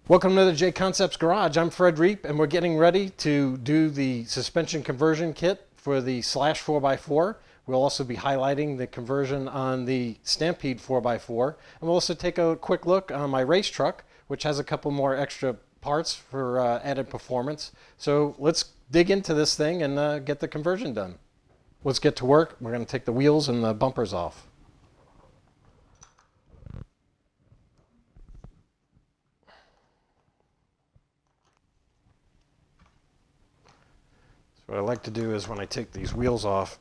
Welcome to the JConcepts garage. I'm Fred Reep, and we're getting ready to do the suspension conversion kit for the Slash 4x4. We'll also be highlighting the conversion on the Stampede 4x4. And we'll also take a quick look on my race truck, which has a couple more extra parts for added performance. So let's dig into this thing and get the conversion done. Let's get to work. We're going to take the wheels and the bumpers off. What I like to do is when I take these wheels off,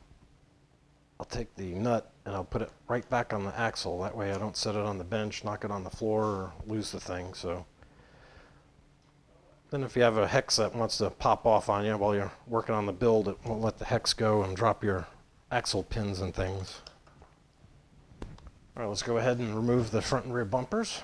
I'll take the nut and I'll put it right back on the axle. That way I don't set it on the bench, knock it on the floor, or lose the thing. So then if you have a hex that wants to pop off on you while you're working on the build, it won't let the hex go and drop your axle pins and things. All right, let's go ahead and remove the front and rear bumpers.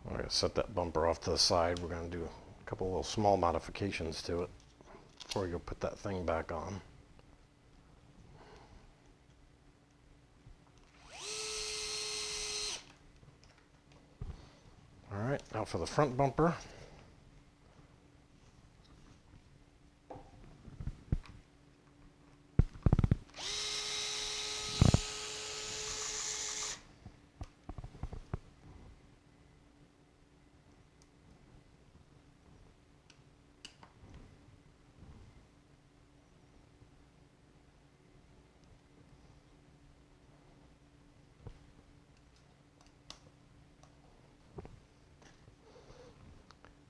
I'm going to set that bumper off to the side. We're going to do a couple little small modifications to it before we go put that thing back on. All right, now for the front bumper.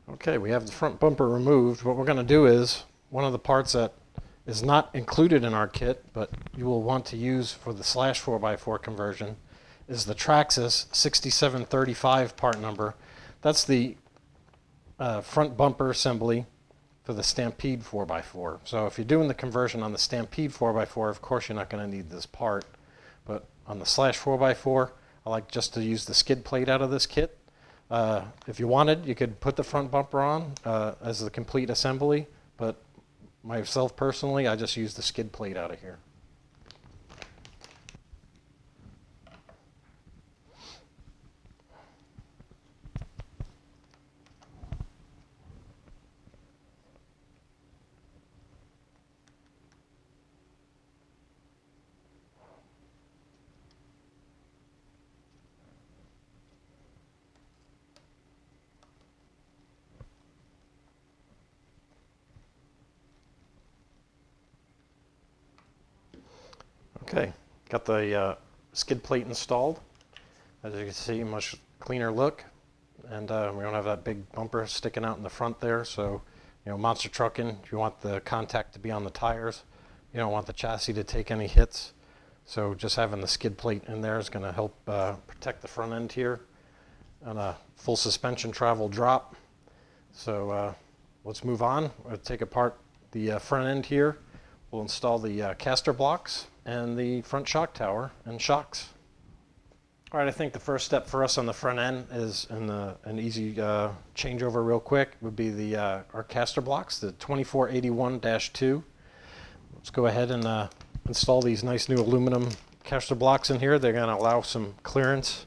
Okay, we have the front bumper removed. What we're going to do is, one of the parts that is not included in our kit, but you will want to use for the Slash 4x4 conversion, is the Traxxas 6735 part number. That's the front bumper assembly for the Stampede 4x4. So if you're doing the conversion on the Stampede 4x4, of course you're not going to need this part. But on the Slash 4x4, I like just to use the skid plate out of this kit. If you wanted, you could put the front bumper on as the complete assembly, but myself personally, I just use the skid plate out of here. Okay, got the skid plate installed. As you can see, much cleaner look, and we don't have that big bumper sticking out in the front there. So, you know, monster trucking, you want the contact to be on the tires. You don't want the chassis to take any hits. So just having the skid plate in there is going to help protect the front end here on a full suspension travel drop. So let's move on. We'll take apart the front end here. We'll install the caster blocks and the front shock tower and shocks. All right, I think the first step for us on the front end is an easy changeover real quick would be our caster blocks, the 2481-2. Let's go ahead and install these nice new aluminum caster blocks in here. They're going to allow some clearance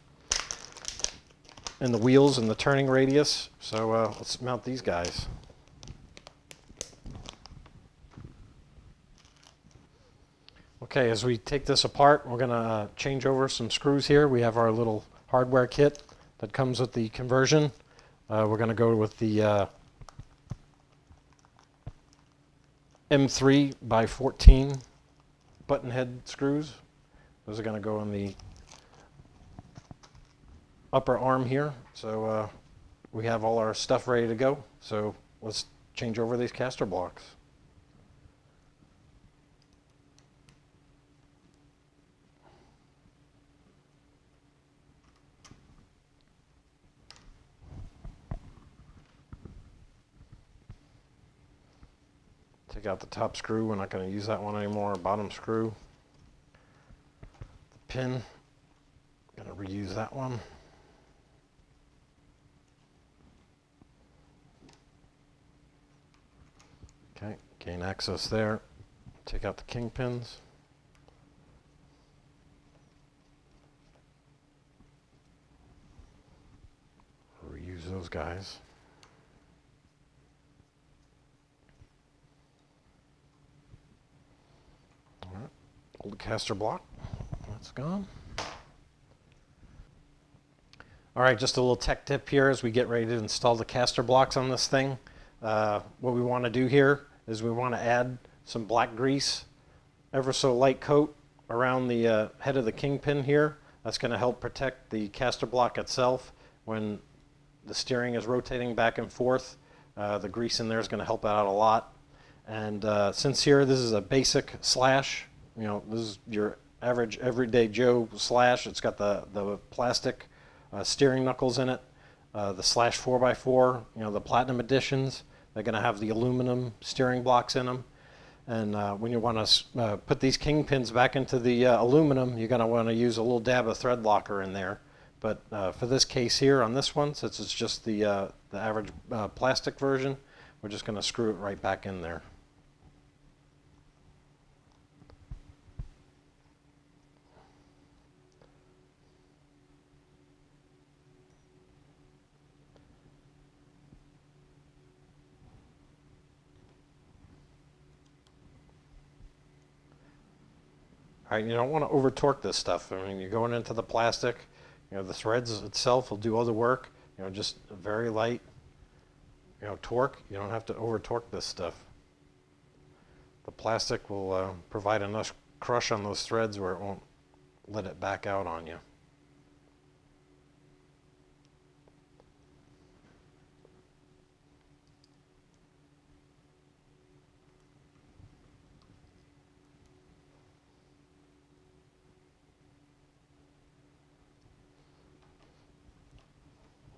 in the wheels and the turning radius. So let's mount these guys. Okay, as we take this apart, we're going to change over some screws here. We have our little hardware kit that comes with the conversion. We're going to go with the M3 by 14 button head screws. Those are going to go in the upper arm here. So we have all our stuff ready to go. So let's change over these caster blocks. Take out the top screw. We're not going to use that one anymore. Bottom screw. The pin. Going to reuse that one. Okay, gain access there. Take out the kingpins. Reuse those guys. All right, old caster block. That's gone. All right, just a little tech tip here as we get ready to install the caster blocks on this thing. What we want to do here is we want to add some black grease, ever so light coat around the head of the kingpin here. That's going to help protect the caster block itself when the steering is rotating back and forth. The grease in there is going to help out a lot. And since here this is a basic slash, you know, this is your average everyday Joe slash. It's got the plastic steering knuckles in it. The slash 4x4, you know, the platinum editions, they're going to have the aluminum steering blocks in them. And when you want to put these kingpins back into the aluminum, you're going to want to use a little dab of thread locker in there. But for this case here on this one, since it's just the average plastic version, we're just going to screw it right back in there. All right, you don't want to over torque this stuff. I mean, you're going into the plastic, you know, the threads itself will do all the work, you know, just a very light, you know, torque. You don't have to over torque this stuff. The plastic will provide enough crush on those threads where it won't let it back out on you.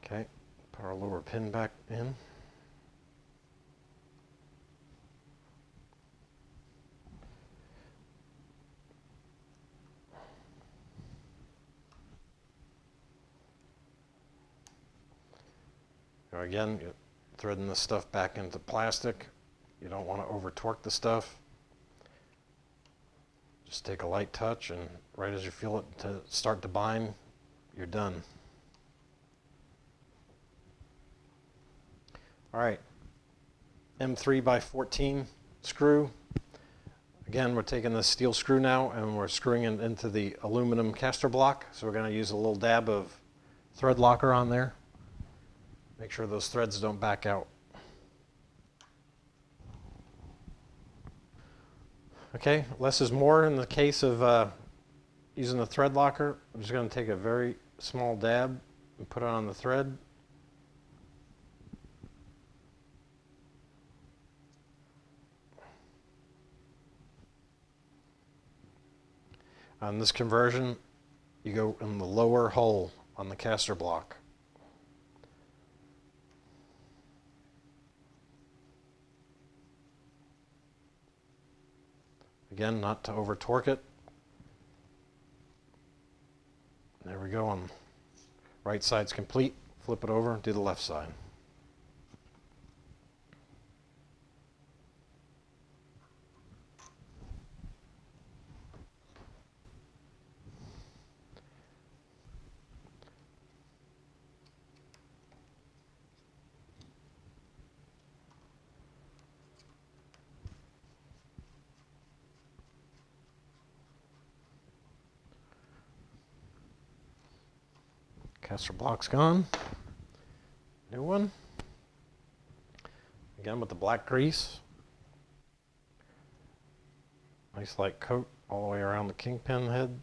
Okay, put our lower pin back in. Now again, you're threading this stuff back into plastic. You don't want to over torque the stuff. Just take a light touch, and right as you feel it to start to bind, you're done. All right, M3 by 14 screw. Again, we're taking this steel screw now and we're screwing it into the aluminum caster block. So we're going to use a little dab of thread locker on there. Make sure those threads don't back out. Okay, less is more in the case of using the thread locker. I'm just going to take a very small dab and put it on the thread. On this conversion, you go in the lower hole on the caster block. Again, not to over torque it. There we go. On right side's complete. Flip it over, do the left side. Caster block's gone. New new one. Again with the black grease. Nice light coat all the way around the kingpin head.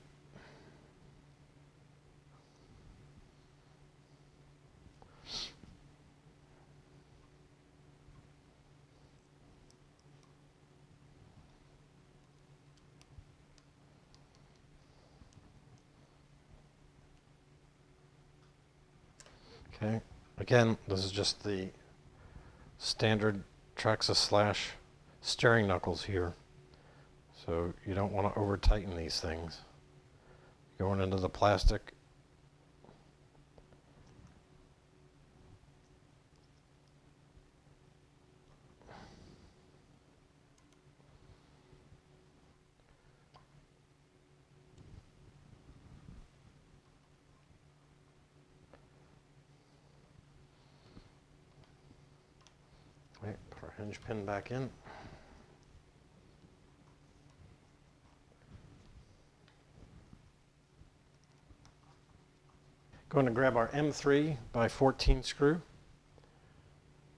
Okay, again, this is just the standard Traxxas / steering knuckles here. So you don't want to over tighten these things. Going into the plastic. Right, put our hinge pin back in. Going to grab our M3 by 14 screw,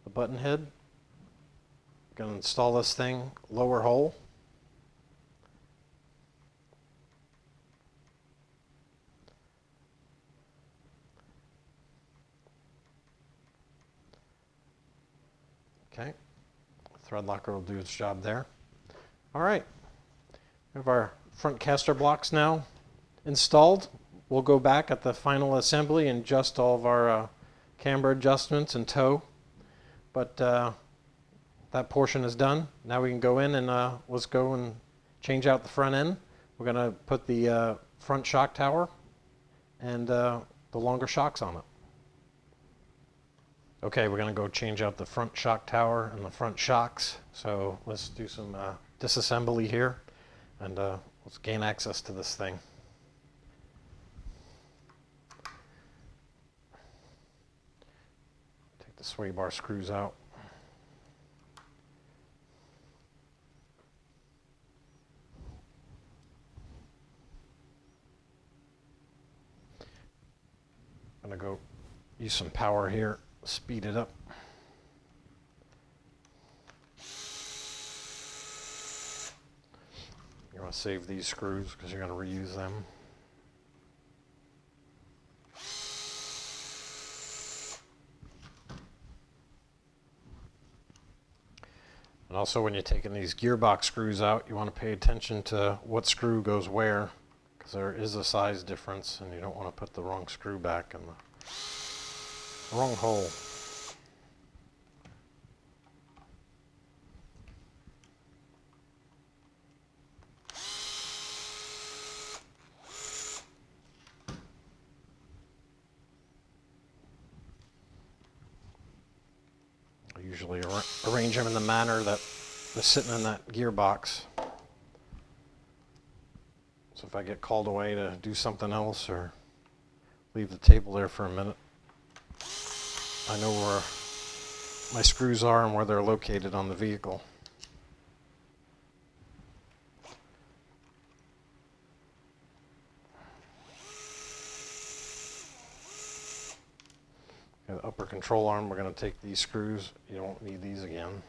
the button head. Going to install this thing lower hole. Okay, thread locker will do its job there. All right, we have our front caster blocks now installed. We'll go back at the final assembly and adjust all of our camber adjustments and toe. But that portion is done. Now we can go in and let's go and change out the front end. We're going to put the front shock tower and the longer shocks on it. Okay, we're going to go change out the front shock tower and the front shocks. So let's do some disassembly here and let's gain access to this thing. Take the sway bar screws out. I'm going to go use some power here. Speed it up. You want to save these screws because you're going to reuse them. And also when you're taking these gearbox screws out, you want to pay attention to what screw goes where, because there is a size difference and you don't want to put the wrong screw back in the wrong hole. I usually arrange them in the manner that they're sitting in that gearbox. So if I get called away to do something else or leave the table there for a minute, I know where my screws are and where they're located on the vehicle. Okay, the upper control arm, we're going to take these screws. You don't need these again.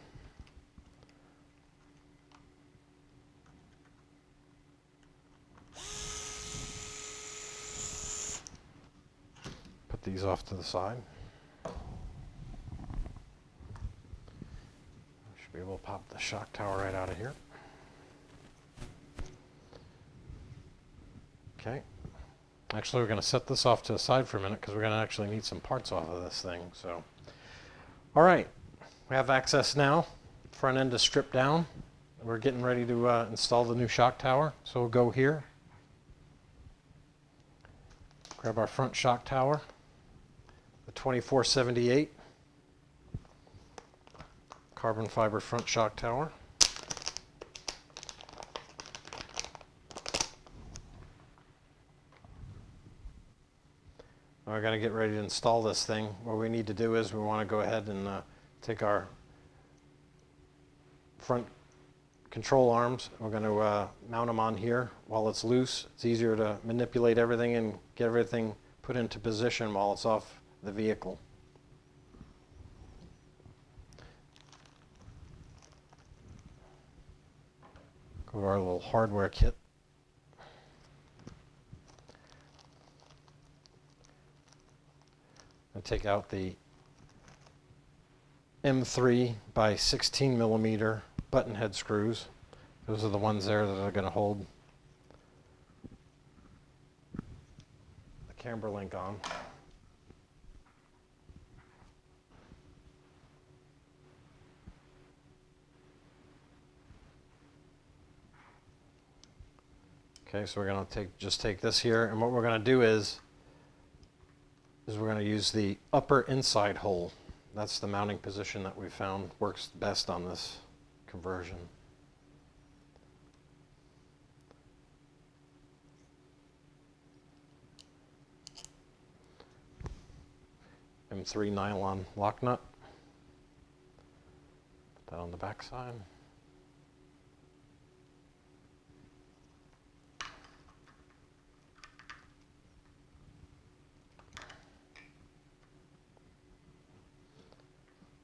Put these off to the side. Be able to pop the shock tower right out of here. Okay. Actually, we're going to set this off to the side for a minute because we're going to actually need some parts off of this thing. So, all right, we have access now. Front end is stripped down. We're getting ready to install the new shock tower. So we'll go here. Grab our front shock tower, the 2478. Carbon fiber front shock tower. We're going to get ready to install this thing. What we need to do is we want to go ahead and take our front control arms. We're going to mount them on here while it's loose. It's easier to manipulate everything and get everything put into position while it's off the vehicle. Go to our little hardware kit. And take out the M3 by 16 millimeter button head screws. Those are the ones there that are going to hold the camber link on. Okay, so we're going to just take this here, and what we're going to do is we're going to use the upper inside hole. That's the mounting position that we found works best on this conversion. M3 nylon lock nut. Put that on the back side.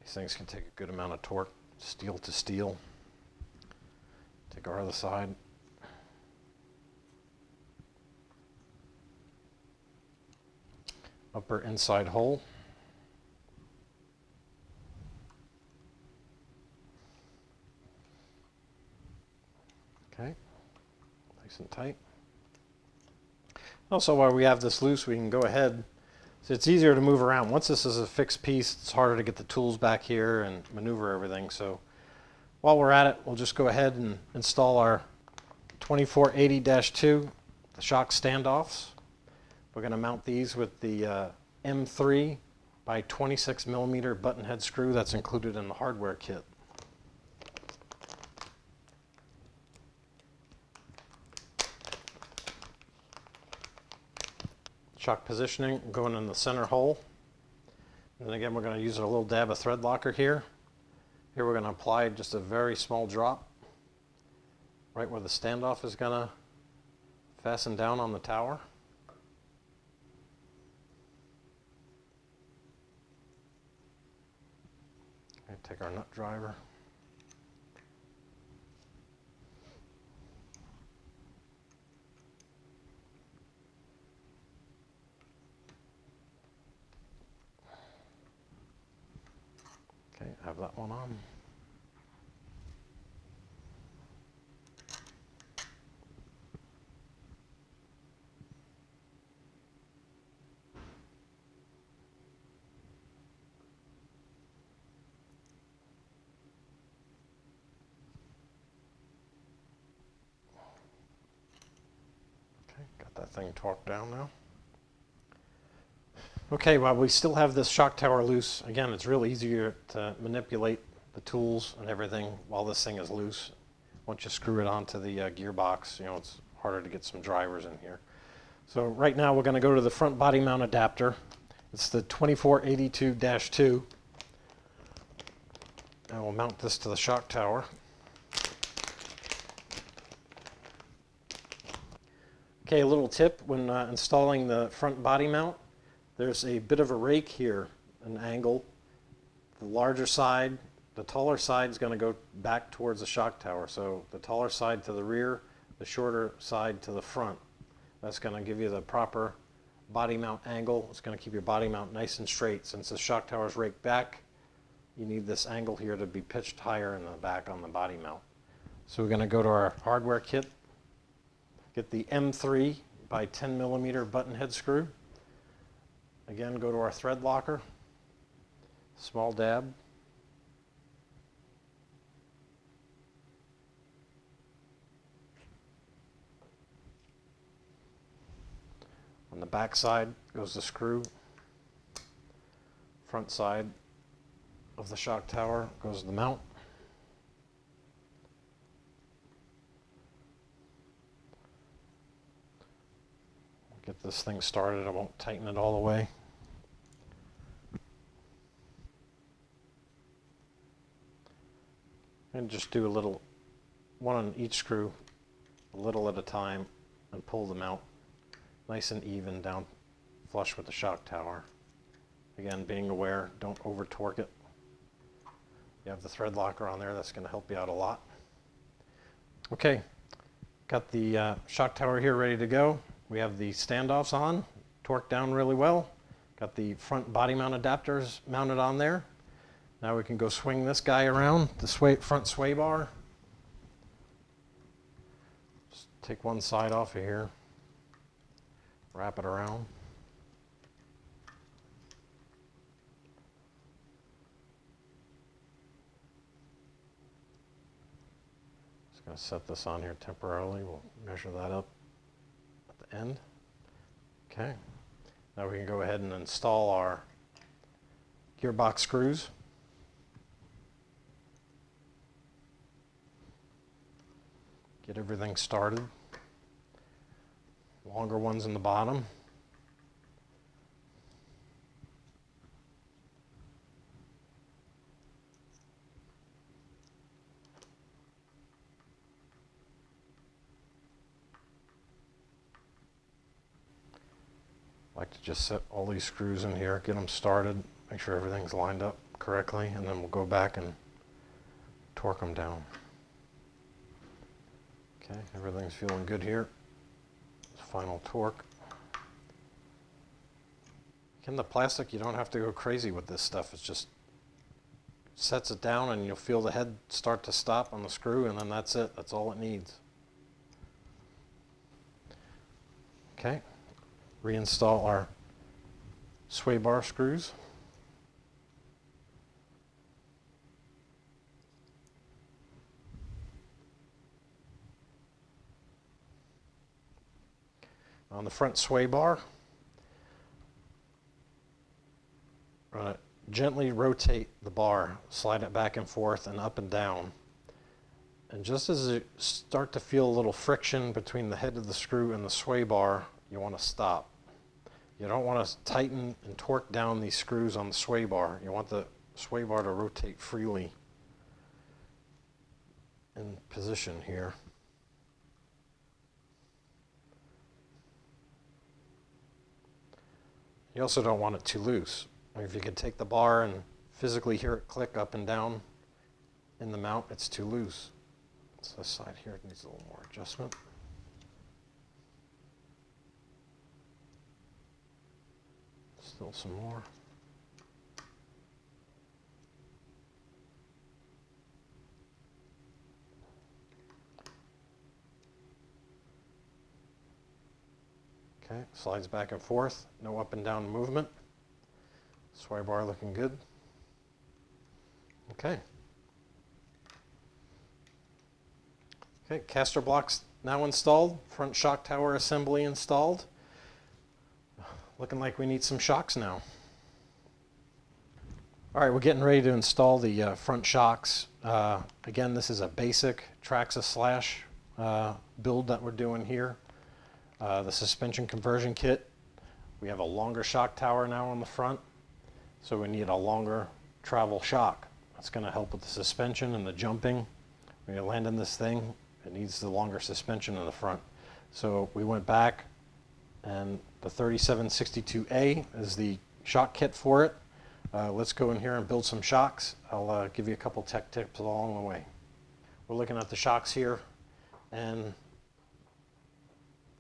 These things can take a good amount of torque, steel to steel. Take our other side. Upper inside hole. Okay, nice and tight. Also, while we have this loose, we can go ahead. So it's easier to move around. Once this is a fixed piece, it's harder to get the tools back here and maneuver everything. So while we're at it, we'll just go ahead and install our 2480-2, the shock standoffs. We're going to mount these with the M3 by 26 millimeter button head screw that's included in the hardware kit. Shock positioning going in the center hole. And then again, we're going to use a little dab of thread locker here. Here we're going to apply just a very small drop right where the standoff is going to fasten down on the tower. Okay, take our nut driver. Okay, have that one on. Okay, got that thing torqued down now. Okay, while we still have this shock tower loose, again, it's real easier to manipulate the tools and everything while this thing is loose. Once you screw it onto the gearbox, it's harder to get some drivers in here. So right now we're going to go to the front body mount adapter. It's the 2482-2. And we'll mount this to the shock tower. Okay, a little tip when installing the front body mount. There's a bit of a rake here, an angle. The larger side, the taller side is going to go back towards the shock tower. So the taller side to the rear, the shorter side to the front. That's going to give you the proper body mount angle. It's going to keep your body mount nice and straight. Since the shock tower is raked back, you need this angle here to be pitched higher in the back on the body mount. So we're going to go to our hardware kit, get the M3 by 10 millimeter button head screw. Again, go to our thread locker, small dab. On the back side goes the screw. Front side of the shock tower goes the mount. Get this thing started. I won't tighten it all the way. And just do a little, one on each screw, a little at a time, and pull them out nice and even down flush with the shock tower. Again, being aware, don't over torque it. You have the thread locker on there, that's going to help you out a lot. Okay, got the shock tower here ready to go. We have the standoffs on, torqued down really well. Got the front body mount adapters mounted on there. Now we can go swing this guy around, the front sway bar. Just take one side off of here, wrap it around. Just going to set this on here temporarily. We'll measure that up at the end. Okay. Now we can go ahead and install our gearbox screws. Get everything started. Longer ones in the bottom. I like to just set all these screws in here, get them started, make sure everything's lined up correctly, and then we'll go back and torque them down. Okay, everything's feeling good here. Final torque. In the plastic, you don't have to go crazy with this stuff. It's just sets it down and you'll feel the head start to stop on the screw, and then that's it. That's all it needs. Okay, reinstall our sway bar screws. On the front sway bar, we're going to gently rotate the bar, slide it back and forth and up and down. And just as you start to feel a little friction between the head of the screw and the sway bar, you want to stop. You don't want to tighten and torque down these screws on the sway bar. You want the sway bar to rotate freely in position here. You also don't want it too loose. If you could take the bar and physically hear it click up and down in the mount, it's too loose. So this side here needs a little more adjustment. Still some more. Okay, slides back and forth, no up and down movement. Sway bar looking good. Okay. Okay, caster blocks now installed, front shock tower assembly installed. Looking like we need some shocks now. All right, we're getting ready to install the front shocks. Again, this is a basic Traxxas slash build that we're doing here. The suspension conversion kit. We have a longer shock tower now on the front, so we need a longer travel shock. That's going to help with the suspension and the jumping. When you're landing this thing, it needs the longer suspension in the front. So we went back, and the 3762A is the shock kit for it. Let's go in here and build some shocks. I'll give you a couple tech tips along the way. We're looking at the shocks here, and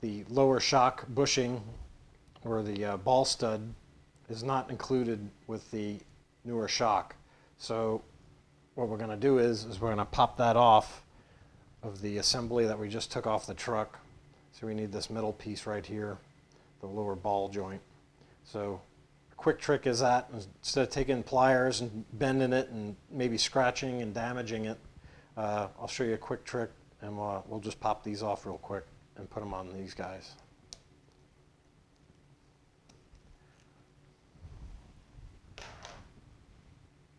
the lower shock bushing, or the ball stud, is not included with the newer shock. So what we're going to do is we're going to pop that off of the assembly that we just took off the truck. So we need this middle piece right here, the lower ball joint. So a quick trick is that instead of taking pliers and bending it and maybe scratching and damaging it, I'll show you a quick trick, and we'll just pop these off real quick and put them on these guys.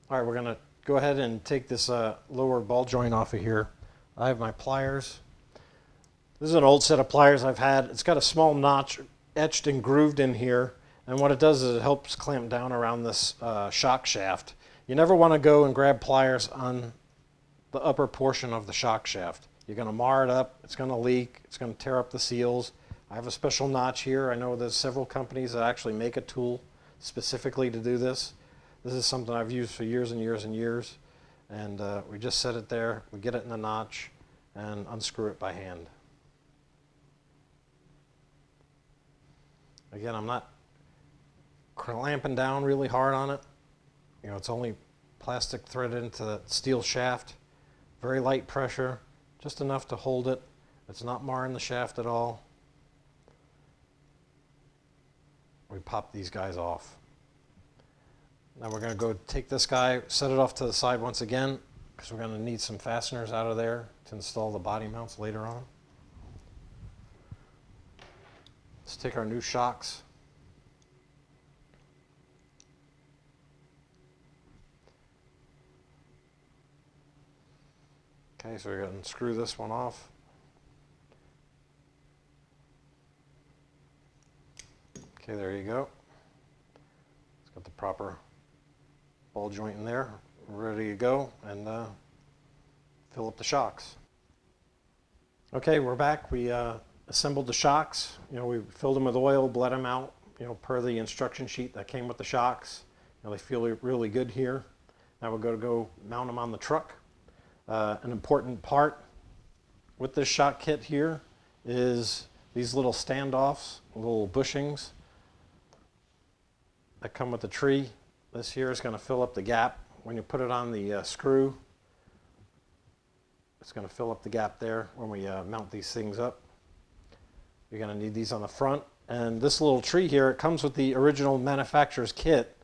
All right, we're going to go ahead and take this lower ball joint off of here. I have my pliers. This is an old set of pliers I've had. It's got a small notch etched and grooved in here, and what it does is it helps clamp down around this shock shaft. You never want to go and grab pliers on the upper portion of the shock shaft. You're going to mar it up, it's going to leak, it's going to tear up the seals. I have a special notch here. I know there's several companies that actually make a tool specifically to do this. This is something I've used for years and years and years. And we just set it there, we get it in the notch, and unscrew it by hand. Again, I'm not clamping down really hard on it. You know, it's only plastic threaded into the steel shaft. Very light pressure, just enough to hold it. It's not marring the shaft at all. We pop these guys off. Now we're going to go take this guy, set it off to the side once again, because we're going to need some fasteners out of there to install the body mounts later on. Let's take our new shocks. Okay, so we're going to unscrew this one off. Okay, there you go. It's got the proper ball joint in there. We're ready to go and fill up the shocks. Okay, we're back. We assembled the shocks. You know, we filled them with oil, bled them out, you know, per the instruction sheet that came with the shocks. You know, they feel really good here. Now we're going to go mount them on the truck. An important part with this shock kit here is these little standoffs, little bushings that come with the tree. This here is going to fill up the gap. When you put it on the screw, it's going to fill up the gap there when we mount these things up. You're going to need these on the front. And this little tree here, it comes with the original manufacturer's kit.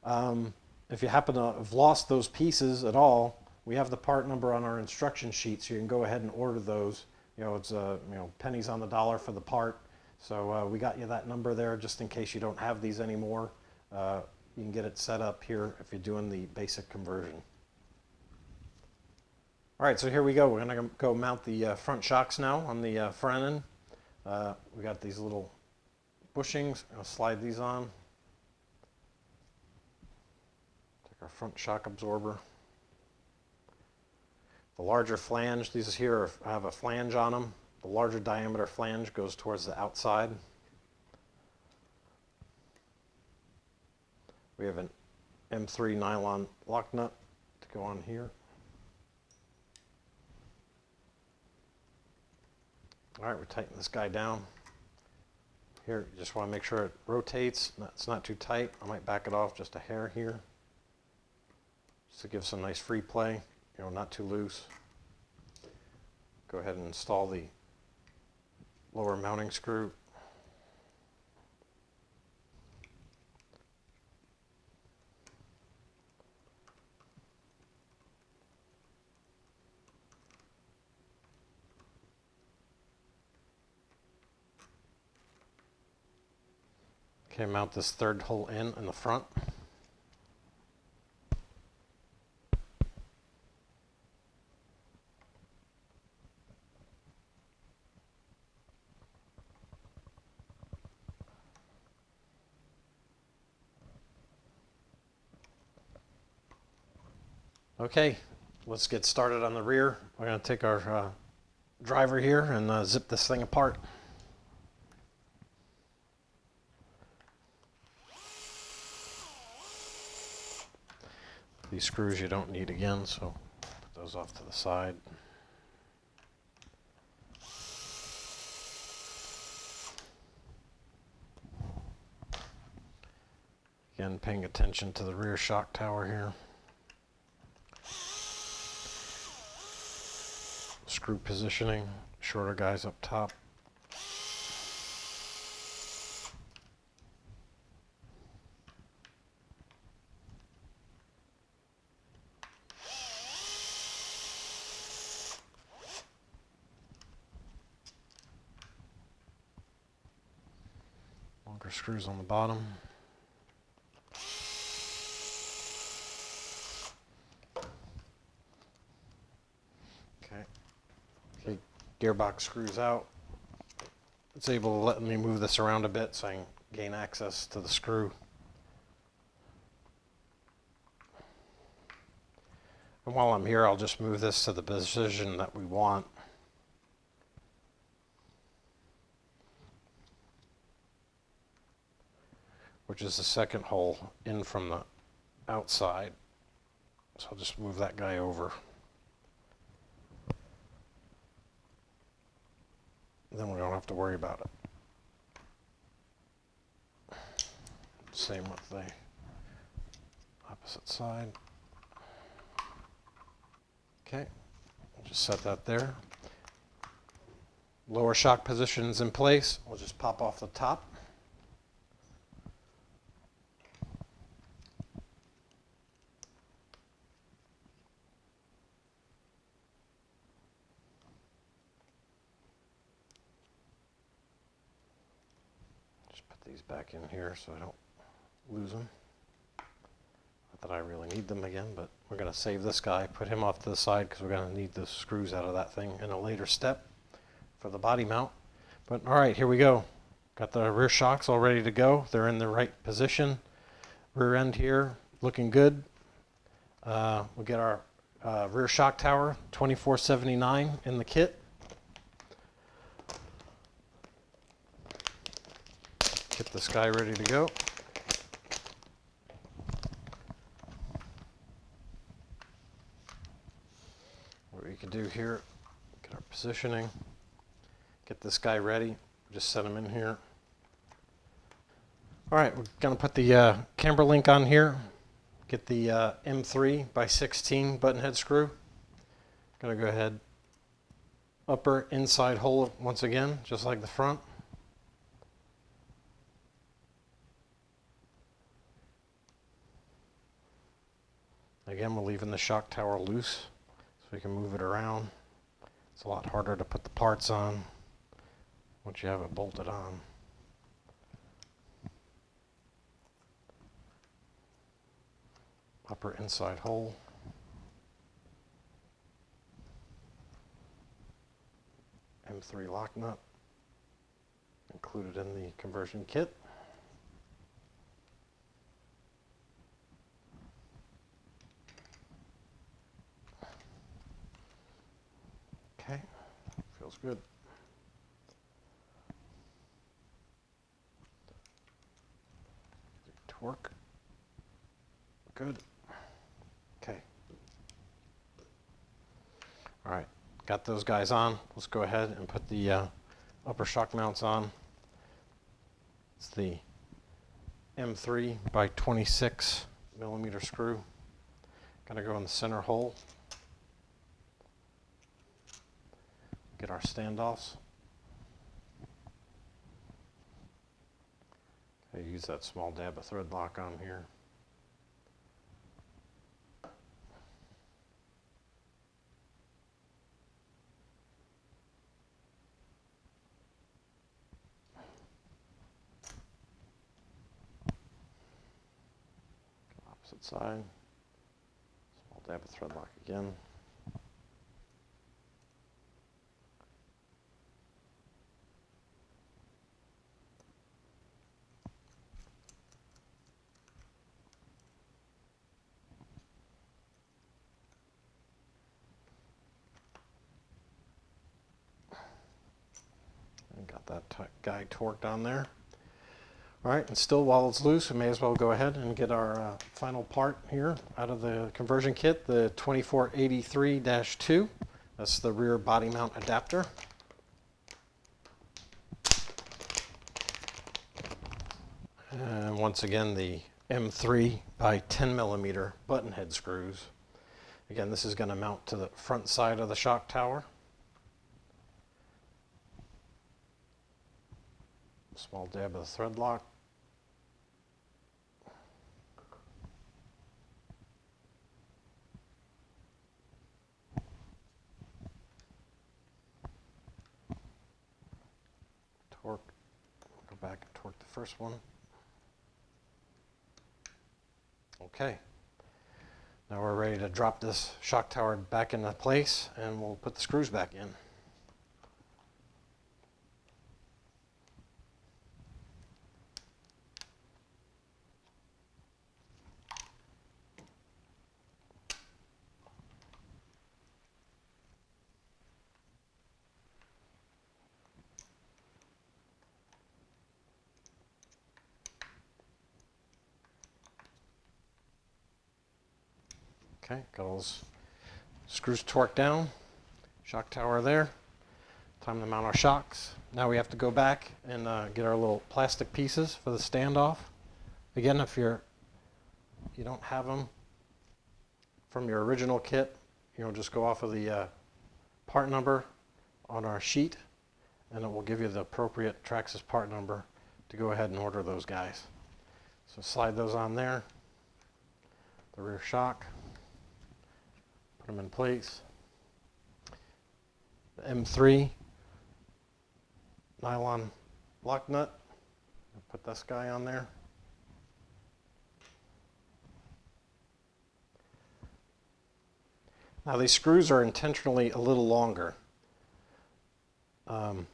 If you happen to have lost those pieces at all, we have the part number on our instruction sheet, so you can go ahead and order those. You know, it's you know, pennies on the dollar for the part. So we got you that number there just in case you don't have these anymore. You can get it set up here if you're doing the basic conversion. All right, so here we go. We're going to go mount the front shocks now on the front end. We got these little bushings. I'll slide these on. Take our front shock absorber. The larger flange, these here have a flange on them. The larger diameter flange goes towards the outside. We have an M3 nylon lock nut to go on here. All right, we're tightening this guy down. Here, you just want to make sure it rotates. It's not too tight. I might back it off just a hair here, just to give some nice free play, you know, not too loose. Go ahead and install the lower mounting screw. Okay, mount this third hole in the front. Okay, let's get started on the rear. We're going to take our driver here and zip this thing apart. These screws you don't need again, so put those off to the side. Again, paying attention to the rear shock tower here. Screw positioning, shorter guys up top. Longer screws on the bottom. Okay, gearbox screws out. It's able to let me move this around a bit so I can gain access to the screw. And while I'm here, I'll just move this to the position that we want. Which is the second hole in from the outside. So I'll just move that guy over. Then we don't have to worry about it. Same with the opposite side. Okay, just set that there. Lower shock positions in place. We'll just pop off the top. Just put these back in here so I don't lose them. Not that I really need them again, but we're going to save this guy, put him off to the side because we're going to need the screws out of that thing in a later step for the body mount. But all right, here we go. Got the rear shocks all ready to go. They're in the right position. Rear end here looking good. We'll get our rear shock tower 2479 in the kit. Get this guy ready to go. What we can do here, get our positioning, get this guy ready, just set him in here. All right, we're going to put the camber link on here, get the M3 by 16 button head screw. Going to go ahead, upper inside hole once again, just like the front. Again, we're leaving the shock tower loose so we can move it around. It's a lot harder to put the parts on once you have it bolted on. Upper inside hole. M3 lock nut included in the conversion kit. Okay, feels good. Torque. Good. Okay. All right, got those guys on. Let's go ahead and put the upper shock mounts on. It's the M3 by 26 millimeter screw. Gonna go in the center hole. Get our standoffs. Okay, use that small dab of thread lock on here. Opposite side. Small dab of thread lock again. Got that guy torqued on there. All right, and still while it's loose, we may as well go ahead and get our final part here out of the conversion kit, the 2483-2. That's the rear body mount adapter. And once again, the M3 by 10 millimeter button head screws. Again, this is going to mount to the front side of the shock tower. Small dab of the thread lock. Torque. Go back and torque the first one. Okay. Now we're ready to drop this shock tower back into place and we'll put the screws back in. Okay, got all those screws torqued down, shock tower there. Time to mount our shocks. Now we have to go back and get our little plastic pieces for the standoff. Again, if you don't have them from your original kit, just go off of the part number on our sheet, and it will give you the appropriate Traxxas part number to go ahead and order those guys. So slide those on there, the rear shock, put them in place. The M3 nylon lock nut, put this guy on there. Now these screws are intentionally a little longer. When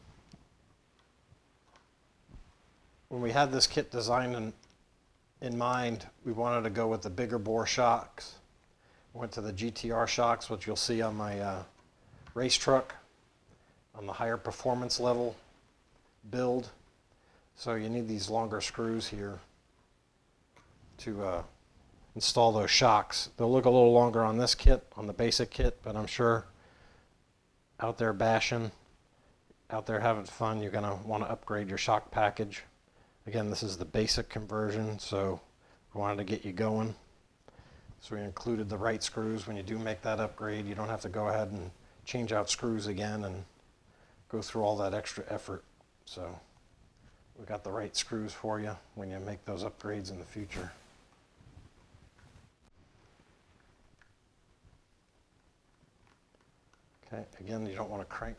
we had this kit designed in mind, we wanted to go with the bigger bore shocks. We went to the GTR shocks, which you'll see on my race truck, on the higher performance level build. So you need these longer screws here to install those shocks. They'll look a little longer on this kit, on the basic kit, but I'm sure out there bashing, out there having fun, you're going to want to upgrade your shock package. Again, this is the basic conversion, so we wanted to get you going. So we included the right screws. When you do make that upgrade, you don't have to go ahead and change out screws again and go through all that extra effort. So we got the right screws for you when you make those upgrades in the future. Okay, again, you don't want to crank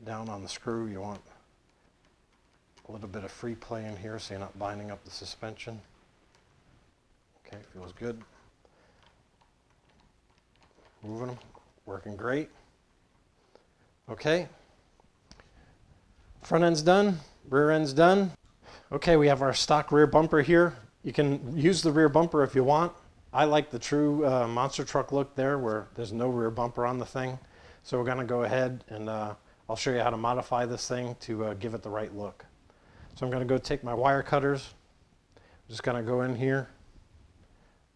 down on the screw. You want a little bit of free play in here so you're not binding up the suspension. Okay, feels good. Moving them, working great. Okay, front end's done, rear end's done. Okay, we have our stock rear bumper here. You can use the rear bumper if you want. I like the true monster truck look there where there's no rear bumper on the thing. So we're going to go ahead and I'll show you how to modify this thing to give it the right look. So I'm going to go take my wire cutters. I'm just going to go in here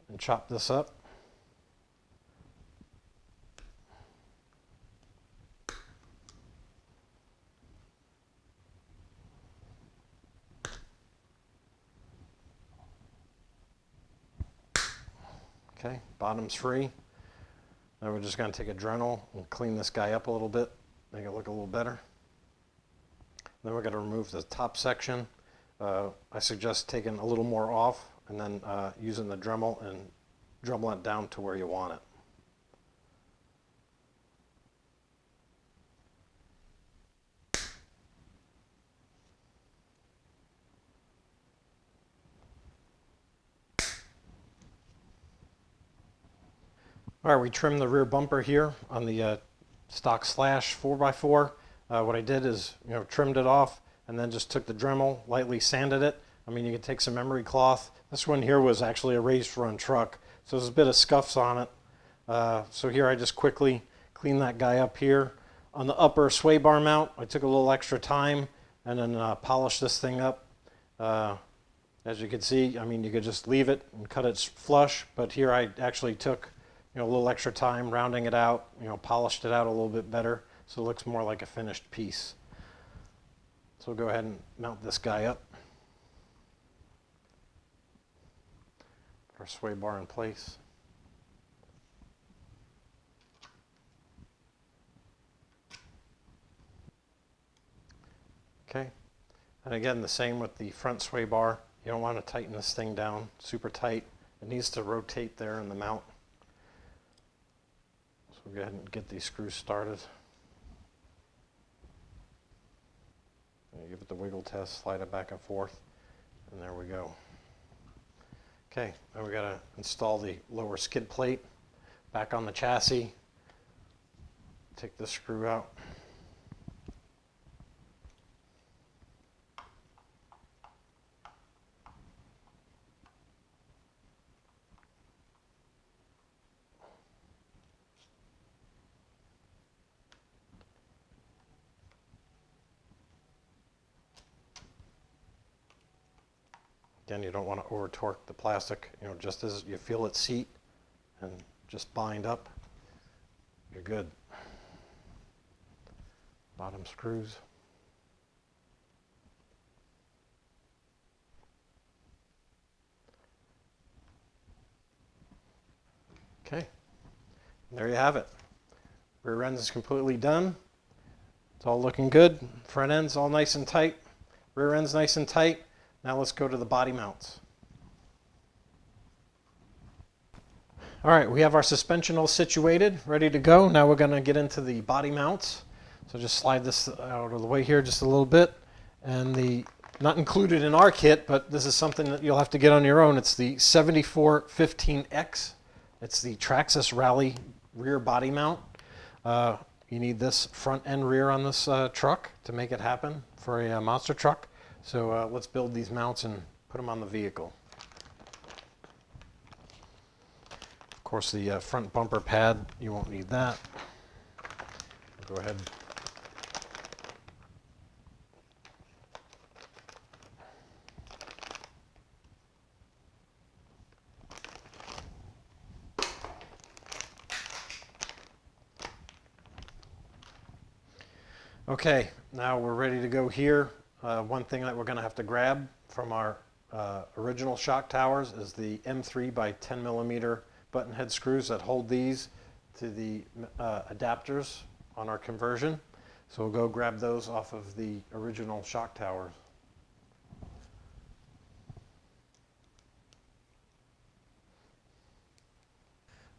and chop this up. Okay, bottom's free. Now we're just going to take a Dremel and clean this guy up a little bit, make it look a little better. Then we're going to remove the top section. I suggest taking a little more off and then using the Dremel and Dremel it down to where you want it. All right, we trimmed the rear bumper here on the stock slash 4x4. What I did is, trimmed it off and then just took the Dremel, lightly sanded it. I mean, you could take some emery cloth. This one here was actually a raised run truck, so there's a bit of scuffs on it. So here I just quickly cleaned that guy up here. On the upper sway bar mount, I took a little extra time and then polished this thing up. As you can see, I mean, you could just leave it and cut it flush, but here I actually took a little extra time rounding it out, polished it out a little bit better so it looks more like a finished piece. So we'll go ahead and mount this guy up. Put our sway bar in place. Okay, and again the same with the front sway bar. You don't want to tighten this thing down super tight. It needs to rotate there in the mount. So we'll go ahead and get these screws started. And give it the wiggle test, slide it back and forth, and there we go. Okay, now we got to install the lower skid plate back on the chassis. Take this screw out. Again, you don't want to over torque the plastic, just as you feel it seat and just bind up, you're good. Bottom screws. Okay, there you have it. Rear end is completely done. It's all looking good. Front end's all nice and tight. Rear end's nice and tight. Now let's go to the body mounts. All right, we have our suspension all situated, ready to go. Now we're going to get into the body mounts. So just slide this out of the way here just a little bit. And the, not included in our kit, but this is something that you'll have to get on your own. It's the 7415X. It's the Traxxas Rally rear body mount. You need this front and rear on this truck to make it happen for a monster truck. So let's build these mounts and put them on the vehicle. Of course, the front bumper pad, you won't need that. Go ahead. Okay, now we're ready to go here. One thing that we're going to have to grab from our original shock towers is the M3 by 10 millimeter button head screws that hold these to the adapters on our conversion. So we'll go grab those off of the original shock towers.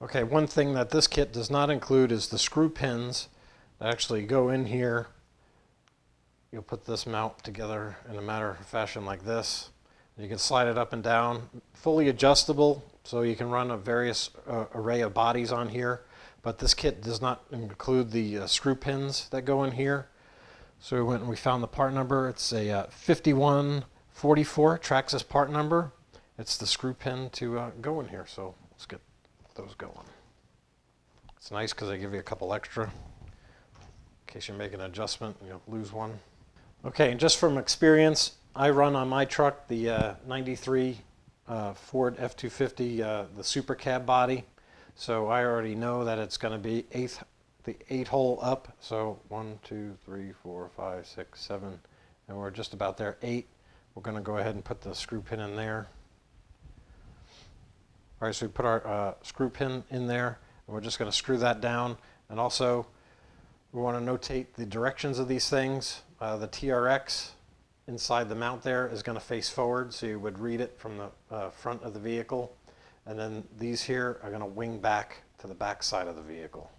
Okay, one thing that this kit does not include is the screw pins that actually go in here. You'll put this mount together in a matter of fashion like this. You can slide it up and down, fully adjustable, so you can run a various array of bodies on here. But this kit does not include the screw pins that go in here. So we went and we found the part number. It's a 5144 Traxxas part number. It's the screw pin to go in here. So let's get those going. It's nice because they give you a couple extra in case you make an adjustment and you lose one. Okay, and just from experience, I run on my truck the 93 Ford F-250, the Super Cab body. So I already know that it's going to be the 8-hole up. So 1, 2, 3, 4, 5, 6, 7, and we're just about there, 8. We're going to go ahead and put the screw pin in there. All right, so we put our screw pin in there, and we're just going to screw that down. And also, we want to notate the directions of these things. The TRX inside the mount there is going to face forward, so you would read it from the front of the vehicle. And then these here are going to wing back to the back side of the vehicle.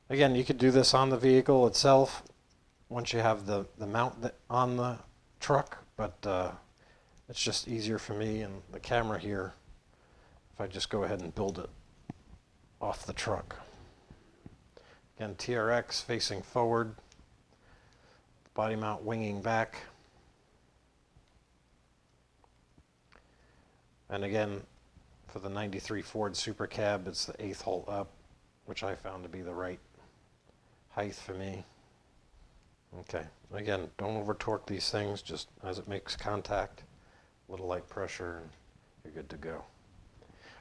Again, you could do this on the vehicle itself once you have the mount on the truck, but it's just easier for me and the camera here if I just go ahead and build it off the truck. Again, TRX facing forward, body mount winging back. And again, for the 93 Ford Super Cab, it's the 8th hole up, which I found to be the right height for me. Okay, again, don't over torque these things, just as it makes contact, a little light pressure, and you're good to go.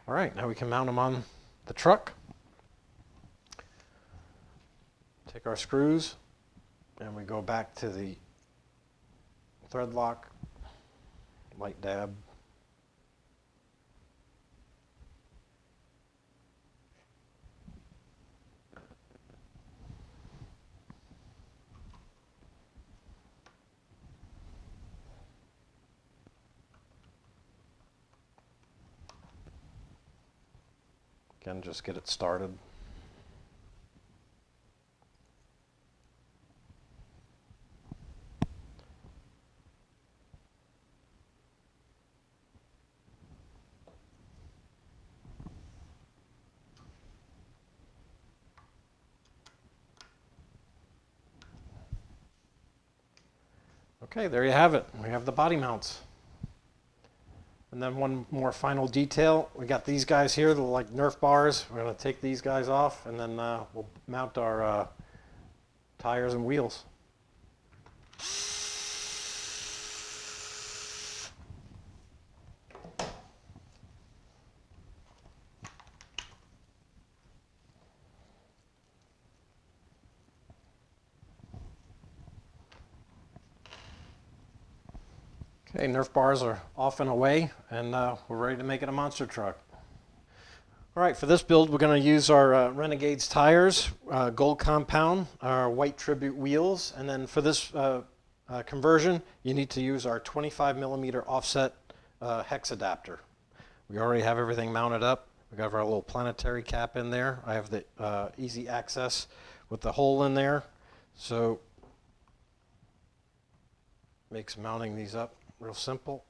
All right, now we can mount them on the truck. Take our screws, and we go back to the thread lock, light dab. Again, just get it started. Okay, there you have it. We have the body mounts. And then one more final detail. We got these guys here, they're like Nerf bars. We're going to take these guys off, and then we'll mount our tires and wheels. Okay, Nerf bars are off and away, and we're ready to make it a monster truck. All right, for this build, we're going to use our Renegade's tires, gold compound, our white tribute wheels, and then for this conversion, you need to use our 25 millimeter offset hex adapter. We already have everything mounted up. We got our little planetary cap in there. I have the easy access with the hole in there, so makes mounting these up real simple.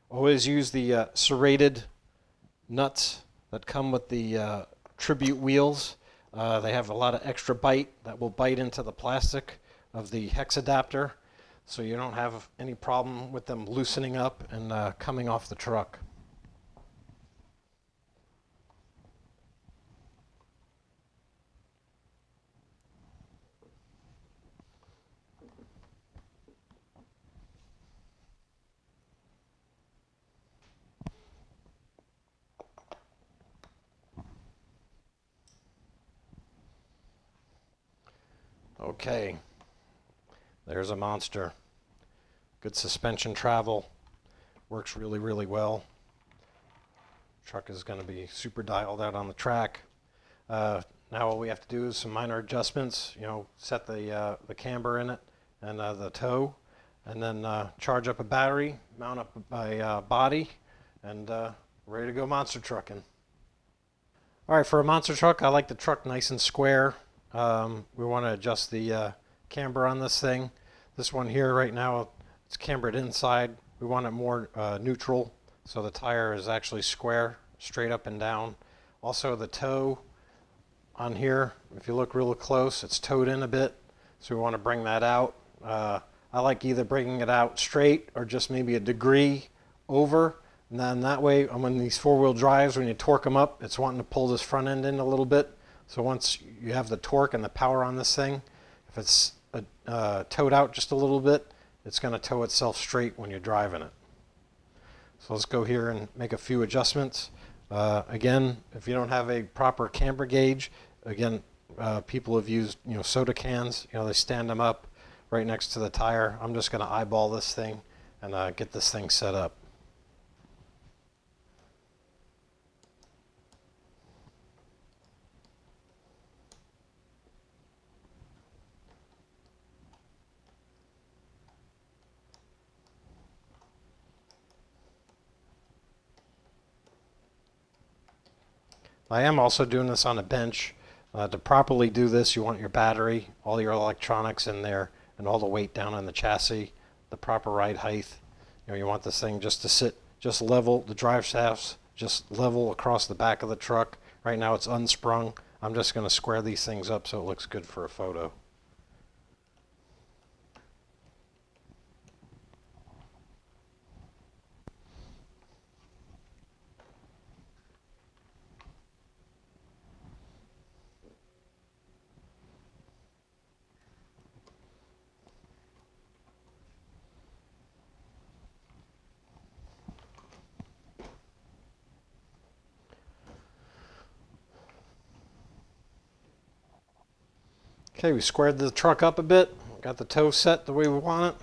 Always use the serrated nuts that come with the tribute wheels. They have a lot of extra bite that will bite into the plastic of the hex adapter, so you don't have any problem with them loosening up and coming off the truck. Okay, there's a monster. Good suspension travel, works really, really well. Truck is going to be super dialed out on the track. Now all we have to do is some minor adjustments, set the camber in it and the toe, and then charge up a battery, mount up my body, and ready to go monster trucking. All right, for a monster truck, I like the truck nice and square. We want to adjust the camber on this thing. This one here right now, it's cambered inside. We want it more neutral, so the tire is actually square, straight up and down. Also the toe on here, if you look real close, it's toed in a bit, so we want to bring that out. I like either bringing it out straight or just maybe a degree over, and then that way, on these four-wheel drives, when you torque them up, it's wanting to pull this front end in a little bit. So once you have the torque and the power on this thing, if it's towed out just a little bit, it's going to tow itself straight when you're driving it. So let's go here and make a few adjustments. Again, if you don't have a proper camber gauge, again, people have used soda cans. They stand them up right next to the tire. I'm just going to eyeball this thing and get this thing set up. I am also doing this on a bench. To properly do this, you want your battery, all your electronics in there, and all the weight down on the chassis, the proper ride height. You want this thing just to sit, just level, the drive shafts just level across the back of the truck. Right now it's unsprung. I'm just going to square these things up so it looks good for a photo. Okay, we squared the truck up a bit, got the toe set the way we want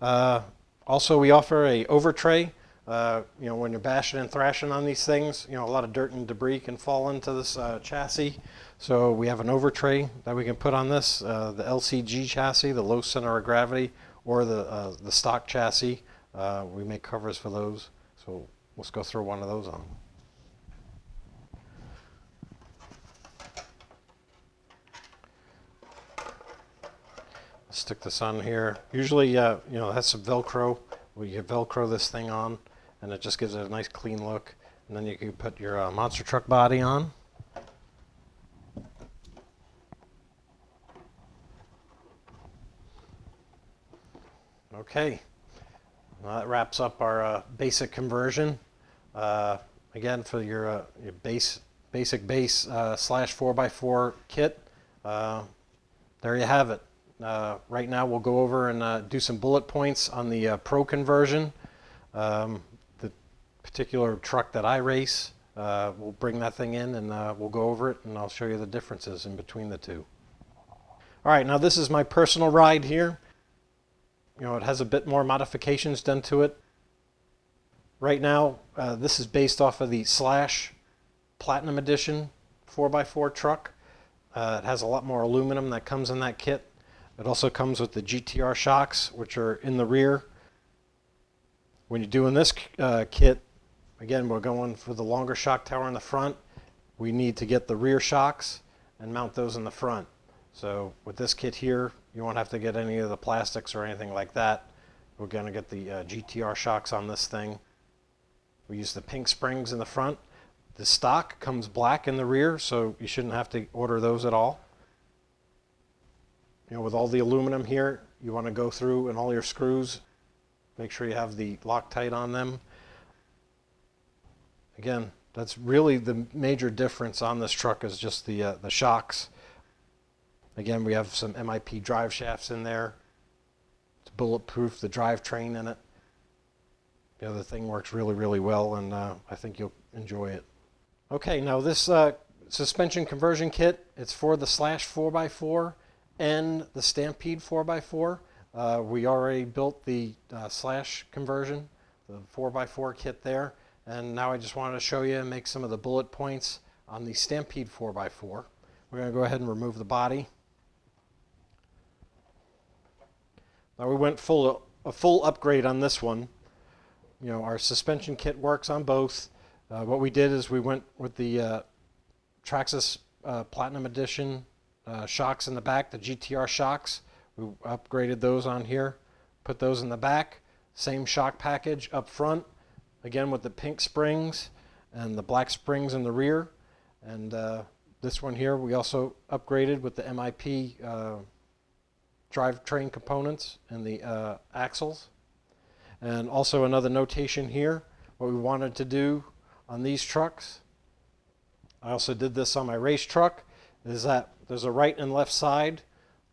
it. Also, we offer a over tray. When you're bashing and thrashing on these things, a lot of dirt and debris can fall into this chassis. So we have an over tray that we can put on this, the LCG chassis, the low center of gravity, or the stock chassis. We make covers for those. So let's go throw one of those on. Stick this on here. Usually, it has some Velcro. We Velcro this thing on, and it just gives it a nice clean look. And then you can put your monster truck body on. Okay, well, that wraps up our basic conversion. Again, for your basic base slash 4x4 kit, there you have it. Right now we'll go over and do some bullet points on the Pro conversion. The particular truck that I race, we'll bring that thing in and we'll go over it, and I'll show you the differences in between the two. All right, now this is my personal ride here. You know, it has a bit more modifications done to it. Right now, this is based off of the Slash Platinum Edition 4x4 truck. It has a lot more aluminum that comes in that kit. It also comes with the GTR shocks, which are in the rear. When you're doing this kit, again, we're going for the longer shock tower in the front. We need to get the rear shocks and mount those in the front. So with this kit here, you won't have to get any of the plastics or anything like that. We're going to get the GTR shocks on this thing. We use the pink springs in the front. The stock comes black in the rear, so you shouldn't have to order those at all. You know, with all the aluminum here, you want to go through and all your screws, make sure you have the Loctite on them. Again, that's really the major difference on this truck is just the shocks. Again, we have some MIP drive shafts in there. It's bulletproof, the drivetrain in it. You know, the thing works really, really well, and I think you'll enjoy it. Okay, now this suspension conversion kit, it's for the Slash 4x4 and the Stampede 4x4. We already built the Slash conversion, the 4x4 kit there, and now I just wanted to show you and make some of the bullet points on the Stampede 4x4. We're going to go ahead and remove the body. Now we went a full upgrade on this one. You know, our suspension kit works on both. What we did is we went with the Traxxas Platinum Edition shocks in the back, the GTR shocks. We upgraded those on here, put those in the back. Same shock package up front, again with the pink springs and the black springs in the rear. And this one here we also upgraded with the MIP drivetrain components and the axles. And also another notation here, what we wanted to do on these trucks, I also did this on my race truck, is that there's a right and left side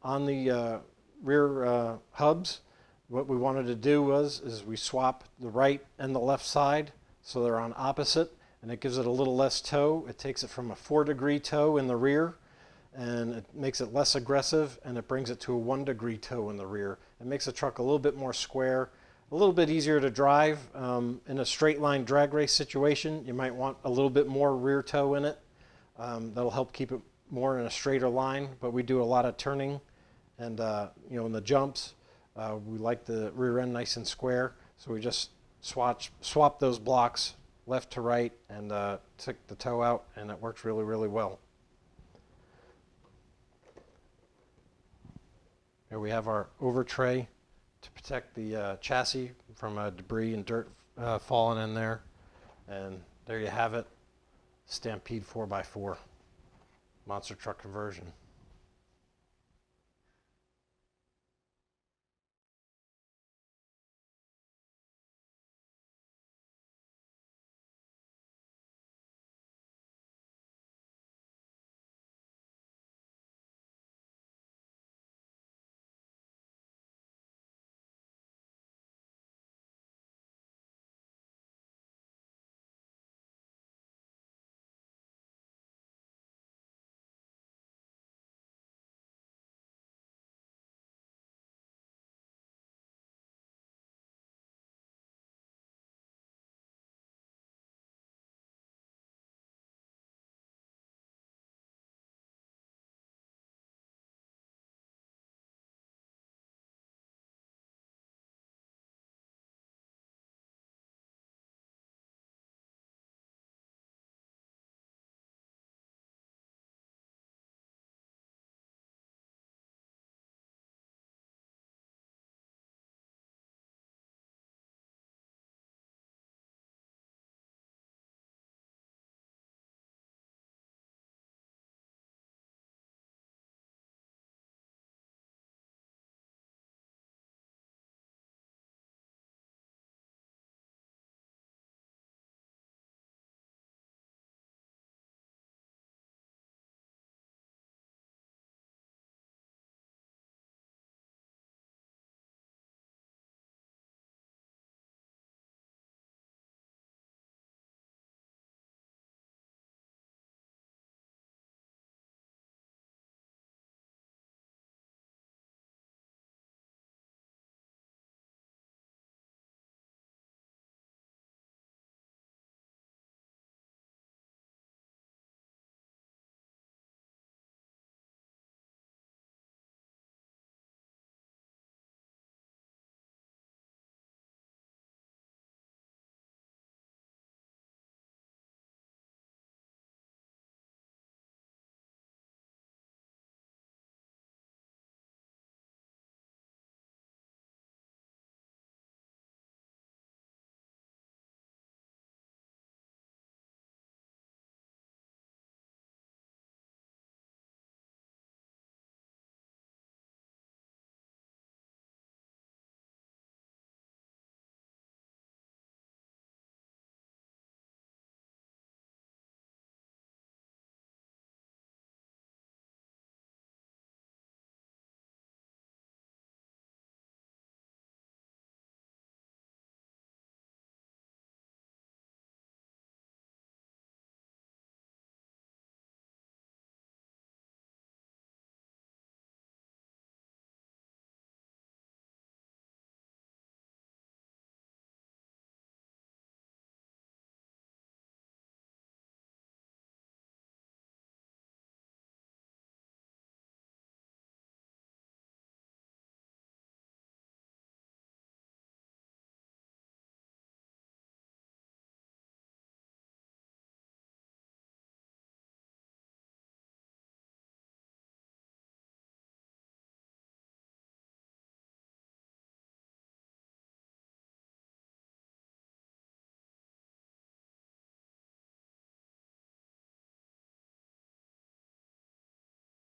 on the rear hubs. What we wanted to do is we swap the right and the left side so they're on opposite, and it gives it a little less toe. It takes it from a 4-degree toe in the rear, and it makes it less aggressive, and it brings it to a 1-degree toe in the rear. It makes the truck a little bit more square, a little bit easier to drive. In a straight line drag race situation, you might want a little bit more rear toe in it. That'll help keep it more in a straighter line, but we do a lot of turning, and you know, in the jumps, we like the rear end nice and square, so we just swap those blocks left to right and took the toe out, and it works really, really well. Here we have our over tray to protect the chassis from debris and dirt falling in there. And there you have it, Stampede 4x4 monster truck conversion.